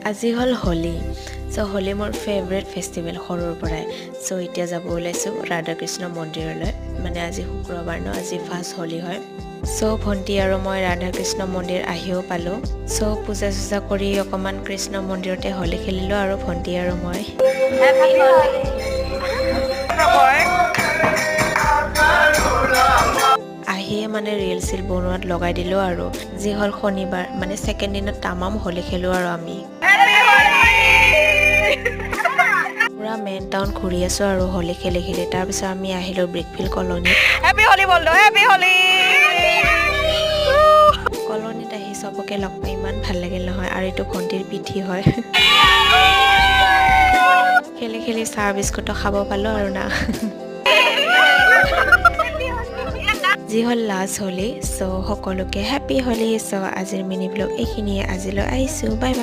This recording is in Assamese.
আজি হ'ল হোলী চ' হোলী মোৰ ফেভৰেট ফেষ্টিভেল সৰুৰ পৰাই চ' এতিয়া যাব ওলাইছোঁ ৰাধা কৃষ্ণ মন্দিৰলৈ মানে আজি শুক্ৰবাৰ ন আজি ফাৰ্ষ্ট হোলী হয় চ' ভণ্টি আৰু মই ৰাধা কৃষ্ণ মন্দিৰ আহিও পালোঁ চ' পূজা চূজা কৰি অকণমান কৃষ্ণ মন্দিৰতে হোলী খেলিলোঁ আৰু ভণ্টি আৰু মই আহিয়ে মানে ৰিল চিল বনোৱাত লগাই দিলোঁ আৰু যি হ'ল শনিবাৰ মানে ছেকেণ্ড দিনত তামাম হোলী খেলোঁ আৰু আমি পুৰা মেইন টাউন ঘূৰি আছোঁ আৰু হোলী খেলি খেলি তাৰপিছত আমি আহিলোঁ ব্ৰিকফিল্ড কলনী কলনীত আহি চবকে লগ পাই ইমান ভাল লাগিল নহয় আৰু এইটো ভণ্টিৰ পিঠি হয় খেলি খেলি চাহ বিস্কুটো খাব পালোঁ আৰু না যি হ'ল লাষ্ট হোলী চ' সকলোকে হেপী হোলী চ' আজিৰ মিনি ব্লগ এইখিনিয়ে আজিলৈ আহিছোঁ বাই বাই।